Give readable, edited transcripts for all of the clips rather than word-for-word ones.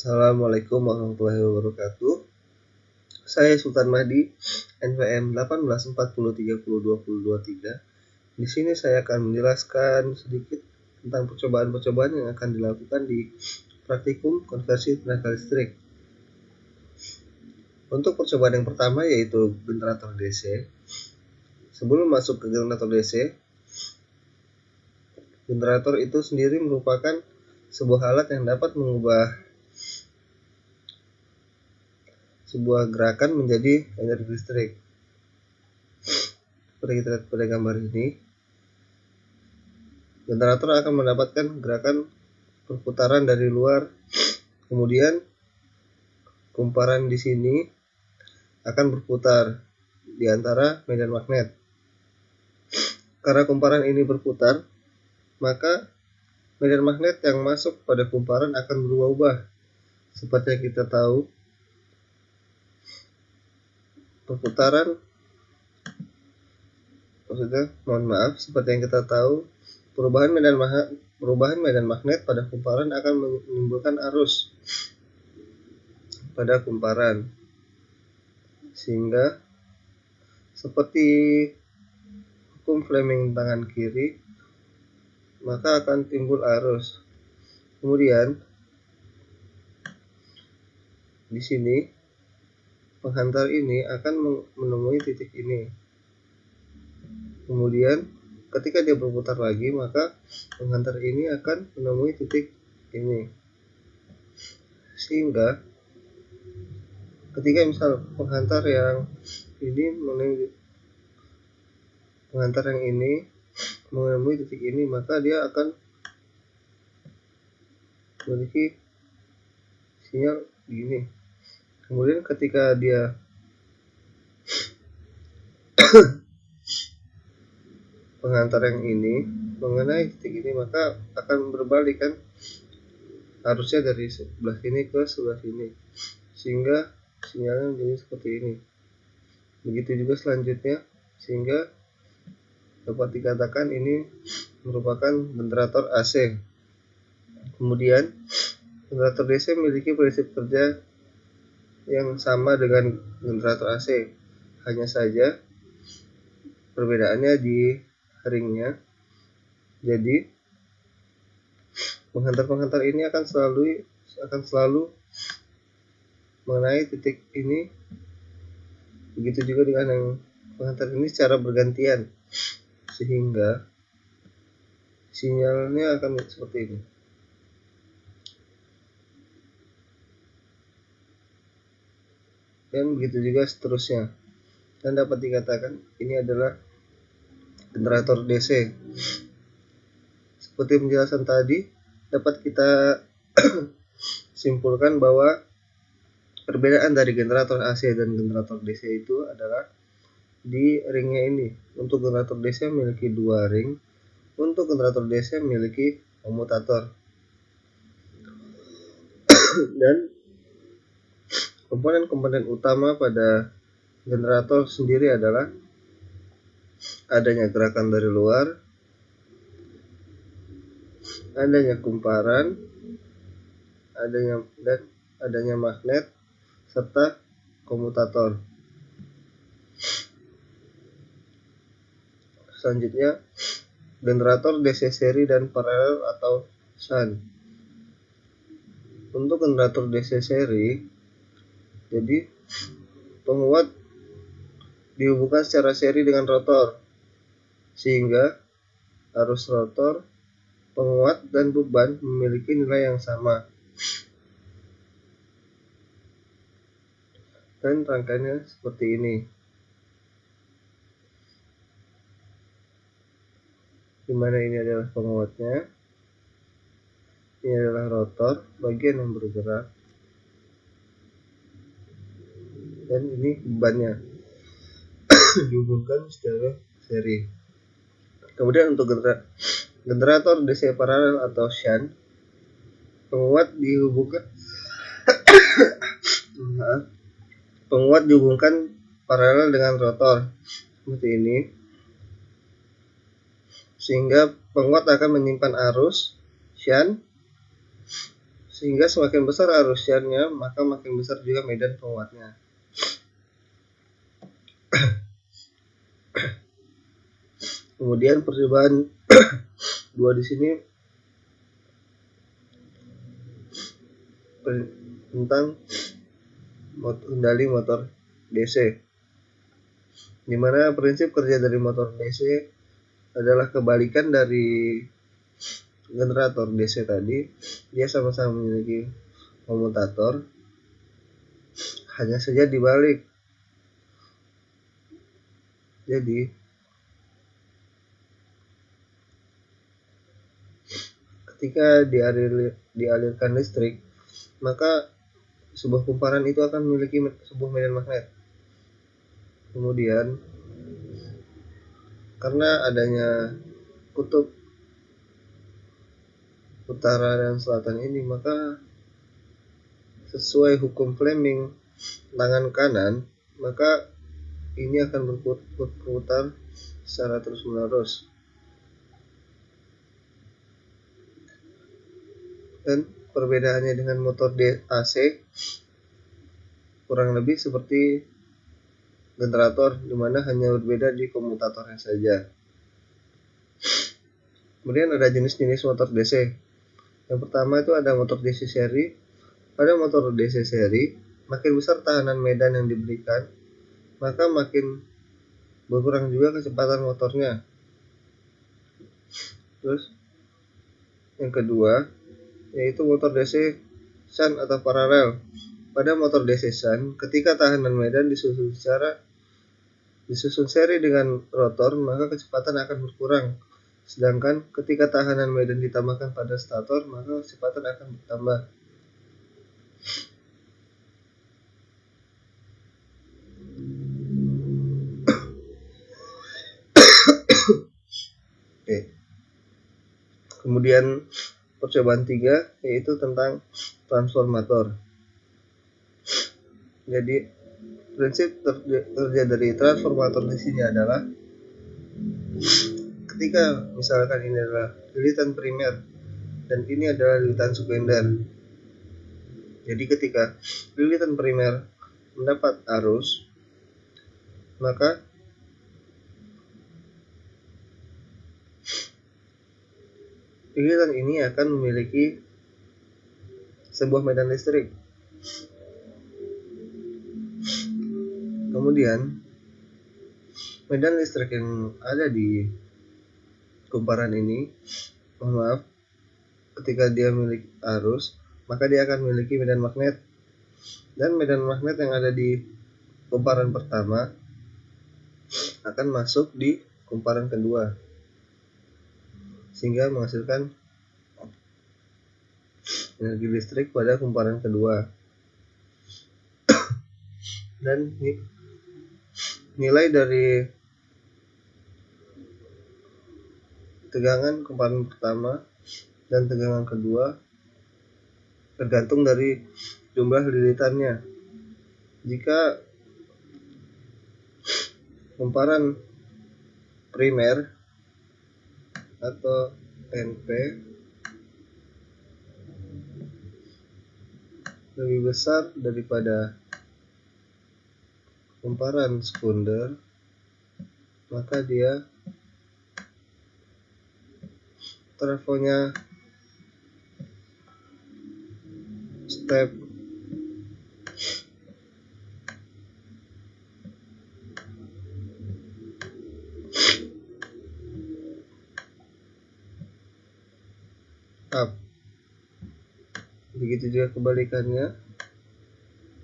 Assalamualaikum warahmatullahi wabarakatuh. Saya Sultan Mahdi, NPM 1840302023. Di sini saya akan menjelaskan sedikit tentang percobaan-percobaan yang akan dilakukan di praktikum konversi tenaga listrik. Untuk percobaan yang pertama yaitu generator DC. Sebelum masuk ke generator DC, generator itu sendiri merupakan sebuah alat yang dapat mengubah sebuah gerakan menjadi energi listrik. Seperti kita lihat pada gambar ini, generator akan mendapatkan gerakan perputaran dari luar, kemudian kumparan di sini akan berputar di antara medan magnet. Karena kumparan ini berputar, maka medan magnet yang masuk pada kumparan akan berubah-ubah. Seperti yang kita tahu, seperti yang kita tahu, perubahan medan magnet pada kumparan akan menimbulkan arus pada kumparan, sehingga seperti hukum Fleming tangan kiri, maka akan timbul arus. Kemudian di sini penghantar ini akan menemui titik ini. Kemudian ketika dia berputar lagi, maka penghantar ini akan menemui titik ini. Sehingga ketika misal penghantar yang ini menemui titik ini, maka dia akan memiliki sinyal begini. Kemudian ketika dia penghantar yang ini mengenai titik ini, maka akan berbalik kan arusnya dari sebelah sini ke sebelah sini, sehingga sinyalnya menjadi seperti ini. Begitu juga selanjutnya, sehingga dapat dikatakan ini merupakan generator AC. Kemudian generator DC memiliki prinsip kerja yang sama dengan generator AC, hanya saja perbedaannya di ringnya. Jadi penghantar ini akan selalu mengenai titik ini. Begitu juga dengan yang penghantar ini secara bergantian, sehingga sinyalnya akan seperti ini. Dan begitu juga seterusnya. Dan dapat dikatakan ini adalah generator DC. Seperti penjelasan tadi, dapat kita simpulkan bahwa perbedaan dari generator AC dan generator DC itu adalah di ringnya ini. Untuk generator DC memiliki 2 ring, untuk generator DC memiliki komutator. Dan komponen-komponen utama pada generator sendiri adalah adanya gerakan dari luar, adanya kumparan, adanya magnet, serta komutator. Selanjutnya, generator DC seri dan paralel atau shunt. Untuk generator DC seri, jadi penguat dihubungkan secara seri dengan rotor, sehingga arus rotor, penguat, dan beban memiliki nilai yang sama. Dan rangkaiannya seperti ini, dimana ini adalah penguatnya, ini adalah rotor, bagian yang bergerak, dan ini bebannya dihubungkan secara seri. Kemudian untuk generator DC paralel atau shunt, penguat dihubungkan paralel dengan rotor seperti ini, sehingga penguat akan menyimpan arus shunt Sehingga semakin besar arusnya, maka makin besar juga medan penguatnya. Kemudian percobaan dua di sini tentang kendali motor DC, di mana prinsip kerja dari motor DC adalah kebalikan dari generator DC tadi. Dia sama-sama memiliki komutator, hanya saja dibalik. Jadi ketika dialirkan listrik, maka sebuah kumparan itu akan memiliki sebuah medan magnet. Kemudian karena adanya kutub utara dan selatan ini, maka sesuai hukum Fleming tangan kanan, maka ini akan berputar secara terus-menerus. Dan perbedaannya dengan motor AC kurang lebih seperti generator, di mana hanya berbeda di komutatornya saja. Kemudian ada jenis-jenis motor DC. Yang pertama itu ada motor DC seri. Pada motor DC seri, makin besar tahanan medan yang diberikan, maka makin berkurang juga kecepatan motornya. Terus yang kedua yaitu motor DC shunt atau paralel. Pada motor DC shunt, ketika tahanan medan disusun seri dengan rotor, maka kecepatan akan berkurang. Sedangkan ketika tahanan medan ditambahkan pada stator, maka kecepatan akan bertambah. Oke. Kemudian percobaan 3 yaitu tentang transformator. Jadi prinsip kerja dari transformator di sini adalah ketika misalkan ini adalah lilitan primer dan ini adalah lilitan sekunder. Jadi ketika lilitan primer mendapat arus, maka lilitan ini akan memiliki sebuah medan listrik. Kemudian medan listrik yang ada di kumparan ini, ketika dia memiliki arus, maka dia akan memiliki medan magnet. Dan medan magnet yang ada di kumparan pertama akan masuk di kumparan kedua, sehingga menghasilkan energi listrik pada kumparan kedua. Dan nilai dari tegangan kumparan pertama dan tegangan kedua tergantung dari jumlah lilitannya. Jika kumparan primer atau NP lebih besar daripada kumparan sekunder, maka dia trafonya step up. Begitu juga kebalikannya,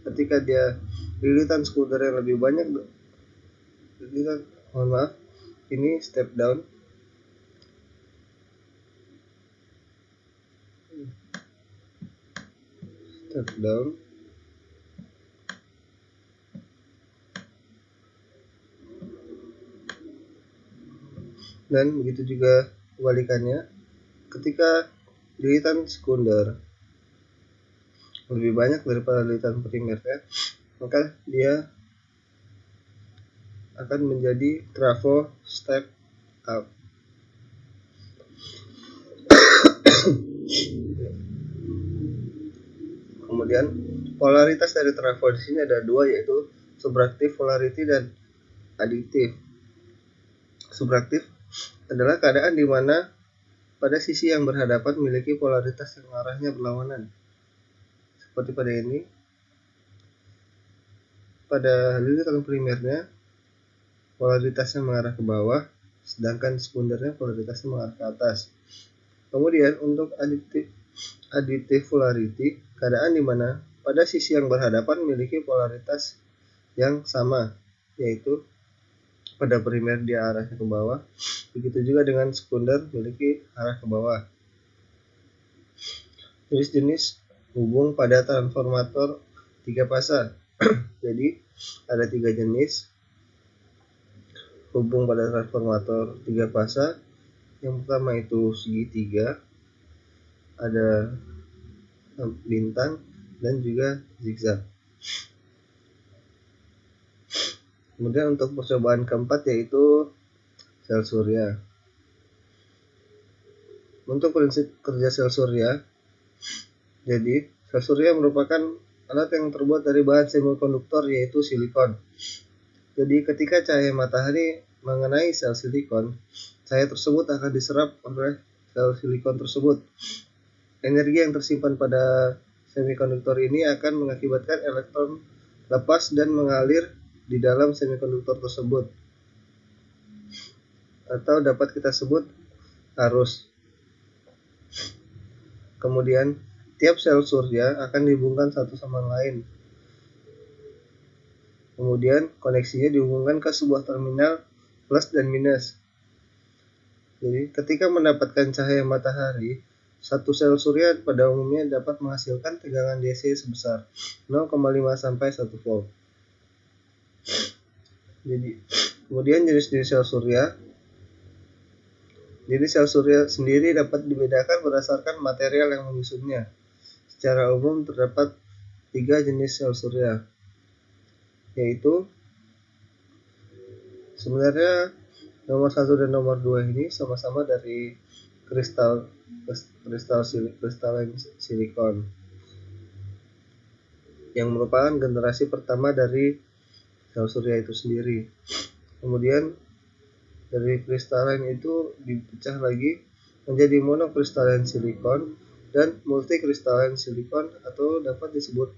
ketika dia lilitan sekunder yang lebih banyak, ini step down. Step down. Dan begitu juga kebalikannya, ketika lilitan sekunder lebih banyak daripada lilitan primer, maka dia akan menjadi trafo step up. Kemudian polaritas dari terafor di sini ada dua, yaitu subtraktif polarity dan aditif. Subtraktif adalah keadaan di mana pada sisi yang berhadapan memiliki polaritas yang arahnya berlawanan. Seperti pada ini, pada lirikan primernya polaritasnya mengarah ke bawah, sedangkan sekundernya polaritasnya mengarah ke atas. Kemudian untuk additive polarity, keadaan di mana pada sisi yang berhadapan memiliki polaritas yang sama, yaitu pada primer dia arahnya ke bawah, begitu juga dengan sekunder memiliki arah ke bawah. Jenis-jenis hubung pada transformator 3 fasa. Jadi ada 3 jenis hubung pada transformator 3 fasa. Yang pertama itu segitiga, ada bintang, dan juga zigzag. Kemudian untuk percobaan keempat yaitu sel surya. Untuk prinsip kerja sel surya, jadi sel surya merupakan alat yang terbuat dari bahan semikonduktor yaitu silikon. Jadi ketika cahaya matahari mengenai sel silikon, cahaya tersebut akan diserap oleh sel silikon tersebut. Energi yang tersimpan pada semikonduktor ini akan mengakibatkan elektron lepas dan mengalir di dalam semikonduktor tersebut, atau dapat kita sebut arus. Kemudian tiap sel surya akan dihubungkan satu sama lain. Kemudian koneksinya dihubungkan ke sebuah terminal plus dan minus. Jadi ketika mendapatkan cahaya matahari, satu sel surya pada umumnya dapat menghasilkan tegangan DC sebesar 0,5 sampai 1 volt. Jadi kemudian jenis-jenis sel surya. Jadi sel surya sendiri dapat dibedakan berdasarkan material yang menyusunnya. Secara umum terdapat 3 jenis sel surya, yaitu sebenarnya nomor 1 dan nomor 2 ini sama-sama dari kristal silikon, yang merupakan generasi pertama dari sel surya itu sendiri. Kemudian dari kristalin itu dipecah lagi menjadi monokristalin silikon dan multikristalin silikon, atau dapat disebut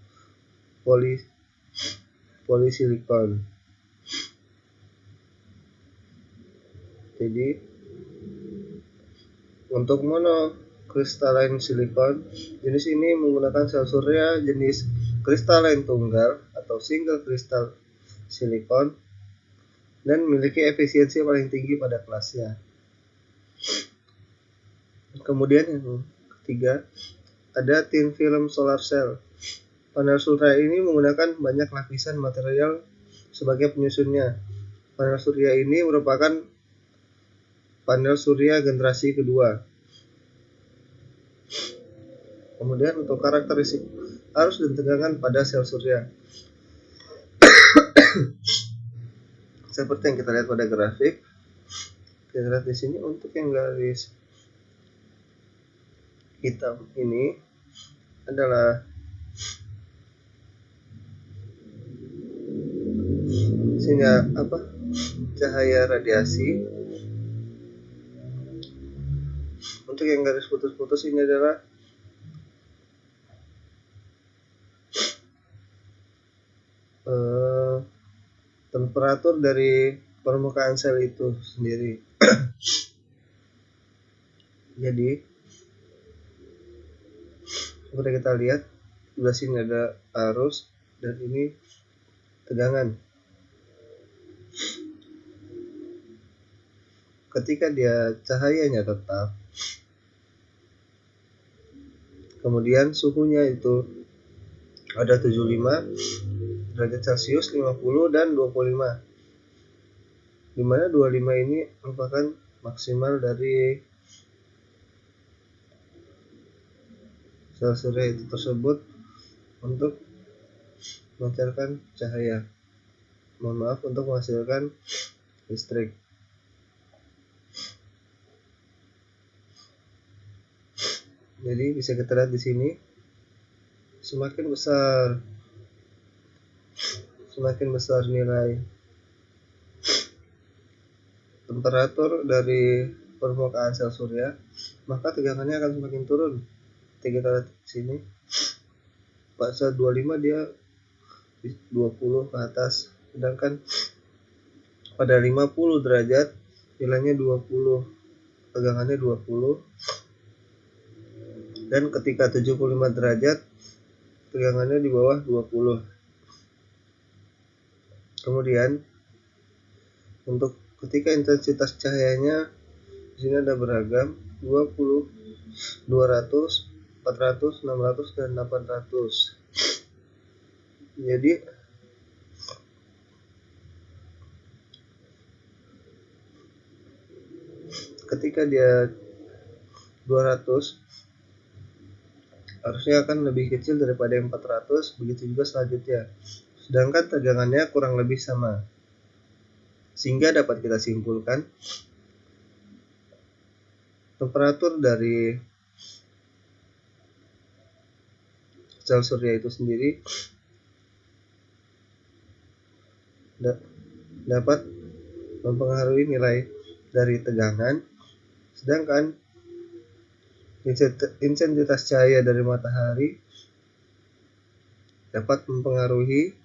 polisilikon. Jadi untuk monokristalin silikon, jenis ini menggunakan sel surya jenis kristalin tunggal atau single crystal silikon dan memiliki efisiensi paling tinggi pada kelasnya. Kemudian yang ketiga, ada thin film solar cell. Panel surya ini menggunakan banyak lapisan material sebagai penyusunnya. Panel surya ini merupakan panel surya generasi kedua. Kemudian untuk karakteristik arus dan tegangan pada sel surya, seperti yang kita lihat pada grafik. Kita lihat di sini untuk yang garis hitam ini adalah cahaya radiasi. Untuk yang garis putus-putus ini adalah temperatur dari permukaan sel itu sendiri. Jadi seperti kita lihat, sebelah sini ada arus dan ini tegangan. Ketika dia cahayanya tetap, kemudian suhunya itu ada 75 derajat Celcius, 50 dan 25, dimana 25 ini merupakan maksimal dari sel surya itu tersebut untuk memancarkan cahaya, untuk menghasilkan listrik. Jadi bisa kita lihat di sini semakin besar nilai temperatur dari permukaan sel surya, maka tegangannya akan semakin turun. Ketika kita lihat di sini, pada 25 dia 20 ke atas, sedangkan pada 50 derajat nilainya 20, tegangannya 20, dan ketika 75 derajat tegangannya di bawah 20. Kemudian untuk ketika intensitas cahayanya di sini ada beragam, 20, 200, 400, 600, dan 800. Jadi ketika dia 200 harusnya akan lebih kecil daripada yang 400, begitu juga selanjutnya. Sedangkan tegangannya kurang lebih sama. Sehingga dapat kita simpulkan temperatur dari sel surya itu sendiri dapat mempengaruhi nilai dari tegangan, sedangkan intensitas cahaya dari matahari dapat mempengaruhi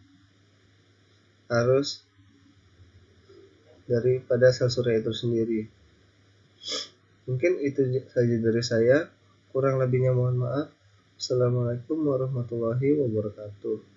arus daripada sel surya itu sendiri. Mungkin itu saja dari saya, kurang lebihnya mohon maaf. Assalamualaikum warahmatullahi wabarakatuh.